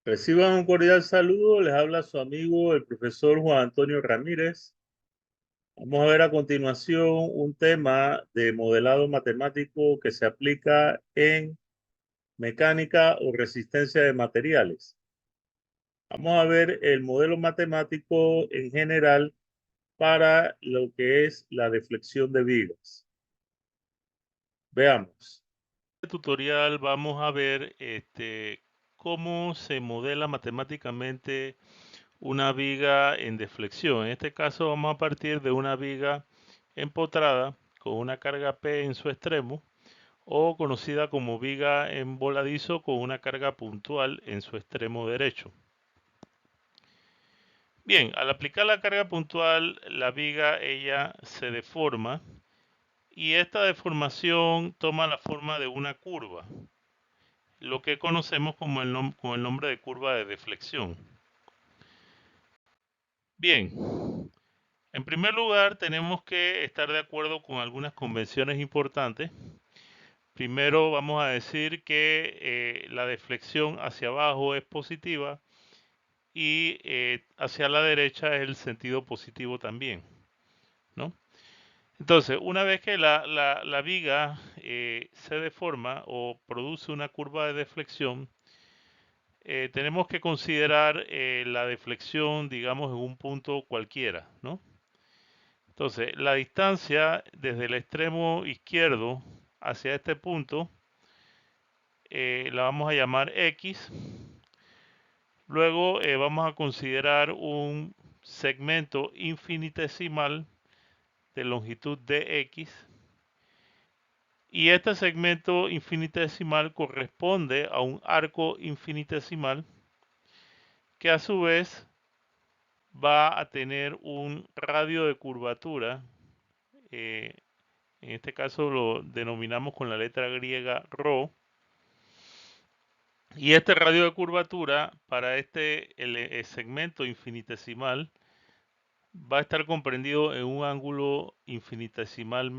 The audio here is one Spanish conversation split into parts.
Reciban un cordial saludo, les habla su amigo el profesor Juan Antonio Ramírez. Vamos a ver a continuación un tema de modelado matemático que se aplica en mecánica o resistencia de materiales. Vamos a ver el modelo matemático en general para lo que es la deflexión de vigas. Veamos. En este tutorial vamos a ver cómo se modela matemáticamente una viga en deflexión. En este caso vamos a partir de una viga empotrada con una carga P en su extremo o conocida como viga en voladizo con una carga puntual en su extremo derecho. Bien, al aplicar la carga puntual, la viga ella se deforma y esta deformación toma la forma de una curva, lo que conocemos como con el nombre de curva de deflexión. Bien, en primer lugar, tenemos que estar de acuerdo con algunas convenciones importantes. Primero vamos a decir que la deflexión hacia abajo es positiva y hacia la derecha es el sentido positivo también, ¿no? Entonces, una vez que la viga se deforma o produce una curva de deflexión, tenemos que considerar la deflexión, digamos, en un punto cualquiera, ¿no? Entonces, la distancia desde el extremo izquierdo hacia este punto la vamos a llamar X. Luego vamos a considerar un segmento infinitesimal de longitud dx. Y este segmento infinitesimal corresponde a un arco infinitesimal que a su vez va a tener un radio de curvatura. En este caso lo denominamos con la letra griega ρ. Y este radio de curvatura para el segmento infinitesimal va a estar comprendido en un ángulo infinitesimal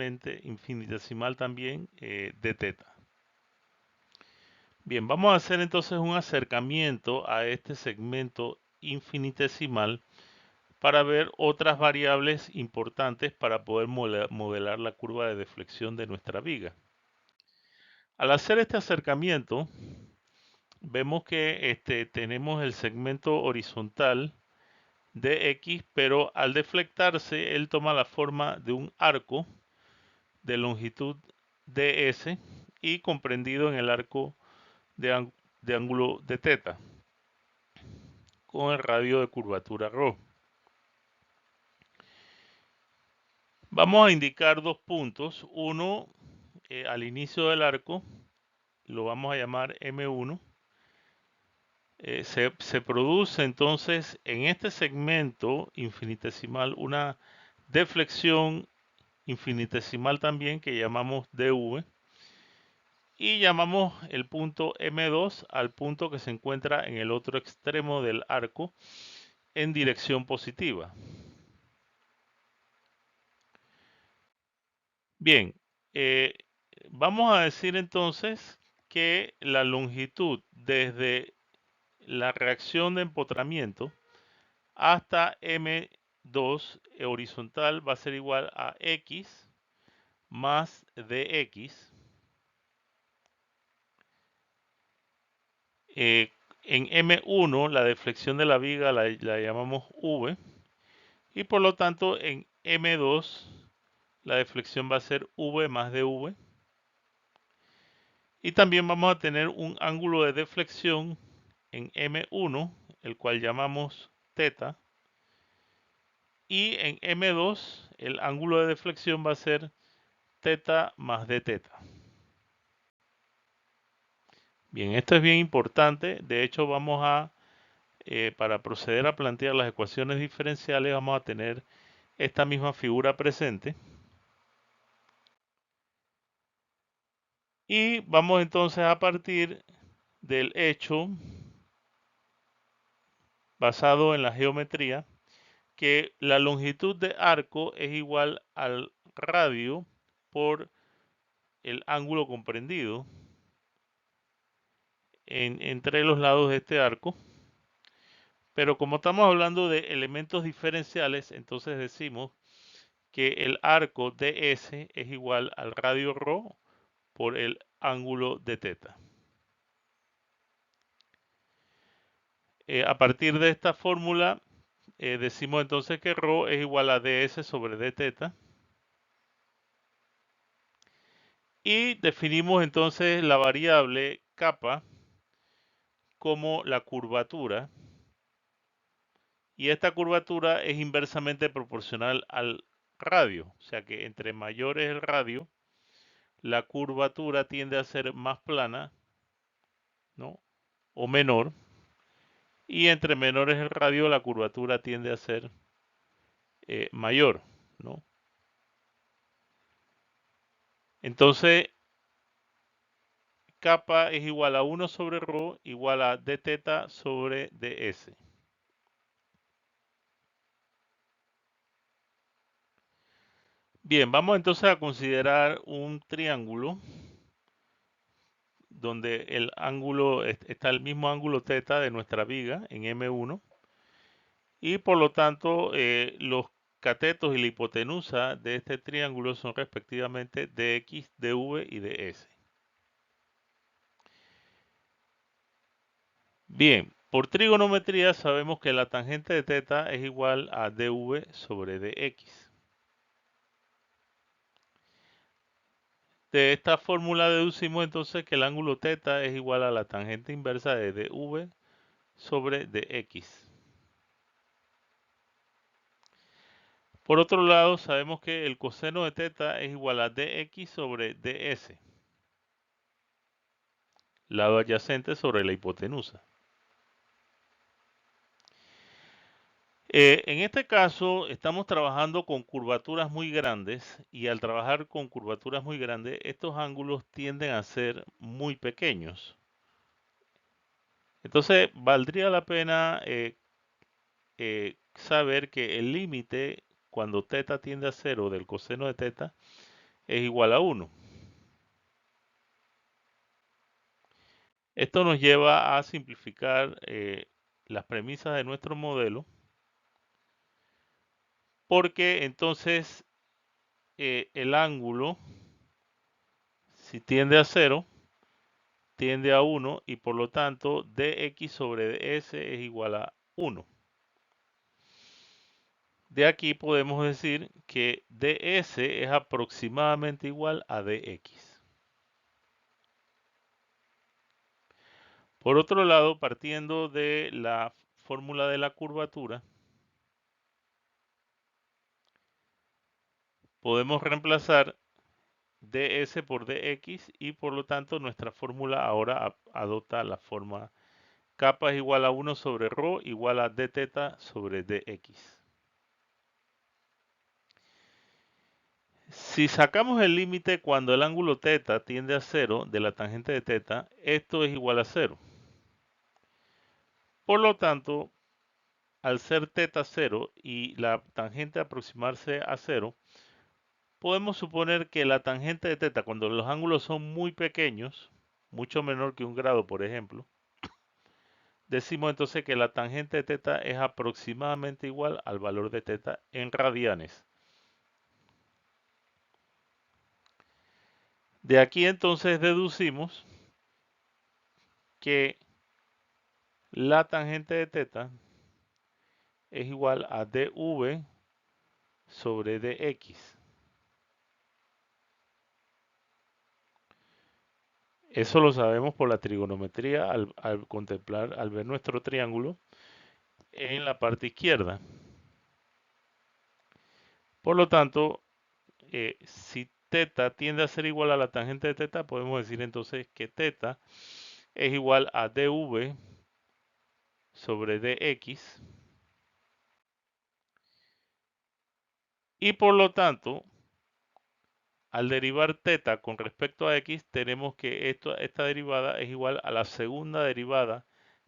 también de teta. Bien, vamos a hacer entonces un acercamiento a este segmento infinitesimal para ver otras variables importantes para poder modelar la curva de deflexión de nuestra viga. Al hacer este acercamiento, vemos que tenemos el segmento horizontal de X, pero al deflectarse, él toma la forma de un arco de longitud ds y comprendido en el arco de ángulo de teta con el radio de curvatura ρ. Vamos a indicar dos puntos. Uno al inicio del arco, lo vamos a llamar M1. Se produce entonces en este segmento infinitesimal una deflexión infinitesimal también que llamamos dv y llamamos el punto M2 al punto que se encuentra en el otro extremo del arco en dirección positiva. Bien, vamos a decir entonces que la longitud desde la reacción de empotramiento hasta M2 horizontal va a ser igual a X más dx. En M1 la deflexión de la viga la llamamos V y por lo tanto en M2 la deflexión va a ser V más dv. Y también vamos a tener un ángulo de deflexión en M1, el cual llamamos θ. Y en M2 el ángulo de deflexión va a ser θ más dθ. Bien, esto es bien importante. De hecho, vamos a, para proceder a plantear las ecuaciones diferenciales, vamos a tener esta misma figura presente. Y vamos entonces a partir del hecho basado en la geometría que la longitud de arco es igual al radio por el ángulo comprendido entre los lados de este arco. Pero como estamos hablando de elementos diferenciales, entonces decimos que el arco ds es igual al radio ρ por el ángulo de teta. A partir de esta fórmula, decimos entonces que ρ es igual a ds sobre d teta. Y definimos entonces la variable kappa como la curvatura. Y esta curvatura es inversamente proporcional al radio. O sea que entre mayor es el radio, la curvatura tiende a ser más plana, ¿no? O menor. Y entre menor es el radio, la curvatura tiende a ser mayor, ¿no? Entonces, kappa es igual a 1 sobre ρ igual a d teta sobre ds. Bien, vamos entonces a considerar un triángulo donde el ángulo está el mismo ángulo teta de nuestra viga en M1 y por lo tanto los catetos y la hipotenusa de este triángulo son respectivamente dx, dv y ds. Bien, por trigonometría sabemos que la tangente de teta es igual a dv sobre dx. De esta fórmula deducimos entonces que el ángulo teta es igual a la tangente inversa de dv sobre dx. Por otro lado, sabemos que el coseno de teta es igual a dx sobre ds, lado adyacente sobre la hipotenusa. En este caso estamos trabajando con curvaturas muy grandes y al trabajar con curvaturas muy grandes, estos ángulos tienden a ser muy pequeños. Entonces, valdría la pena saber que el límite cuando teta tiende a 0 del coseno de teta es igual a 1. Esto nos lleva a simplificar las premisas de nuestro modelo, porque entonces el ángulo, si tiende a 0, tiende a 1 y por lo tanto dx sobre ds es igual a 1. De aquí podemos decir que ds es aproximadamente igual a dx. Por otro lado, partiendo de la fórmula de la curvatura, podemos reemplazar ds por dx y por lo tanto nuestra fórmula ahora adopta la forma kappa es igual a 1 sobre ρ igual a d teta sobre dx. Si sacamos el límite cuando el ángulo teta tiende a 0 de la tangente de teta, esto es igual a 0. Por lo tanto, al ser teta 0 y la tangente aproximarse a 0, podemos suponer que la tangente de teta, cuando los ángulos son muy pequeños, mucho menor que un grado, por ejemplo, decimos entonces que la tangente de teta es aproximadamente igual al valor de teta en radianes. De aquí entonces deducimos que la tangente de teta es igual a dv sobre dx. Eso lo sabemos por la trigonometría al contemplar, al ver nuestro triángulo en la parte izquierda. Por lo tanto, si teta tiende a ser igual a la tangente de teta, podemos decir entonces que teta es igual a dv sobre dx. Y por lo tanto, al derivar teta con respecto a x, tenemos que esta derivada es igual a la segunda derivada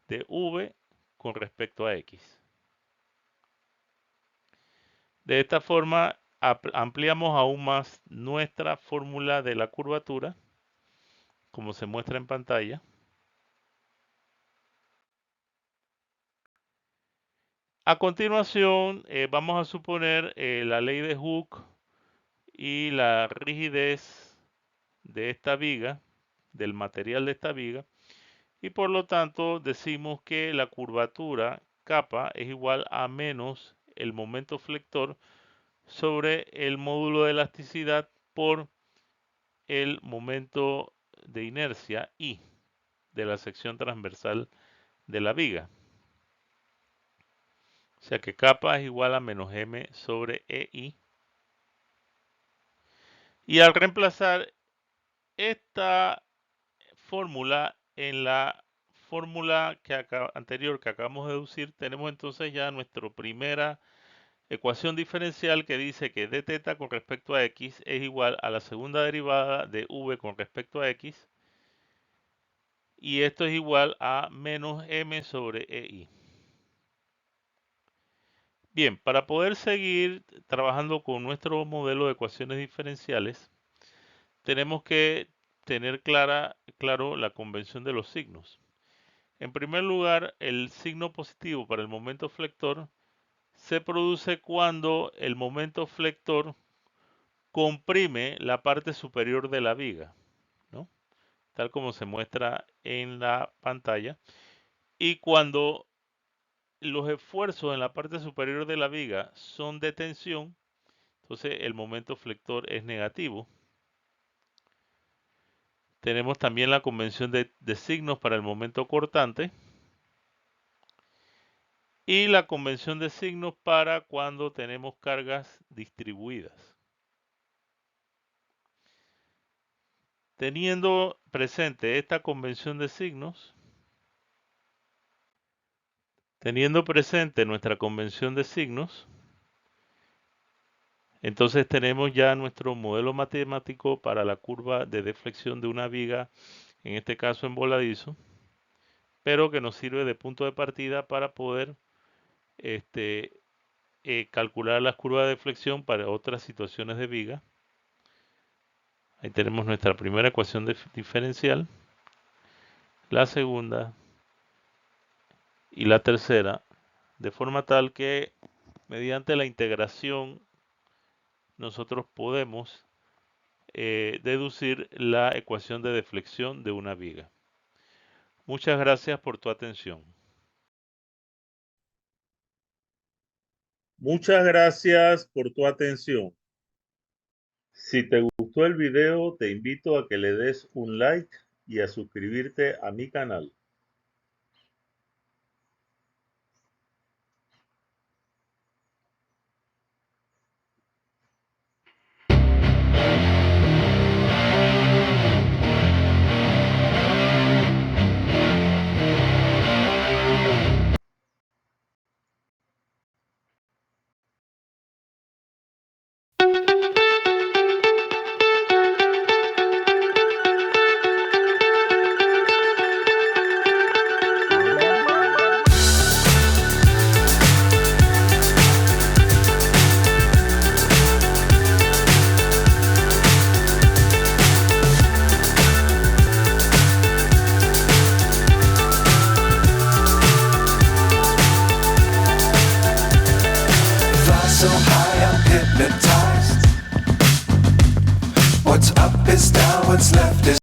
de v con respecto a x. De esta forma, ampliamos aún más nuestra fórmula de la curvatura, como se muestra en pantalla. A continuación, vamos a suponer la ley de Hooke y la rigidez de esta viga, del material de esta viga, y por lo tanto decimos que la curvatura kappa es igual a menos el momento flector sobre el módulo de elasticidad por el momento de inercia I de la sección transversal de la viga. O sea que kappa es igual a menos m sobre EI. Y al reemplazar esta fórmula en la fórmula anterior que acabamos de deducir, tenemos entonces ya nuestra primera ecuación diferencial que dice que dθ con respecto a x es igual a la segunda derivada de v con respecto a x, y esto es igual a menos m sobre EI. Bien, para poder seguir trabajando con nuestro modelo de ecuaciones diferenciales, tenemos que tener claro la convención de los signos. En primer lugar, el signo positivo para el momento flector se produce cuando el momento flector comprime la parte superior de la viga, ¿no? Tal como se muestra en la pantalla. Y cuando los esfuerzos en la parte superior de la viga son de tensión, entonces el momento flector es negativo. Tenemos también la convención de signos para el momento cortante y la convención de signos para cuando tenemos cargas distribuidas. Teniendo presente esta convención de signos, teniendo presente nuestra convención de signos, entonces tenemos ya nuestro modelo matemático para la curva de deflexión de una viga, en este caso en voladizo, pero que nos sirve de punto de partida para poder calcular las curvas de deflexión para otras situaciones de viga. Ahí tenemos nuestra primera ecuación diferencial, la segunda y la tercera, de forma tal que mediante la integración nosotros podemos deducir la ecuación de deflexión de una viga. Muchas gracias por tu atención. Muchas gracias por tu atención. Si te gustó el video, te invito a que le des un like y a suscribirte a mi canal. So high I'm hypnotized. What's up is down, what's left is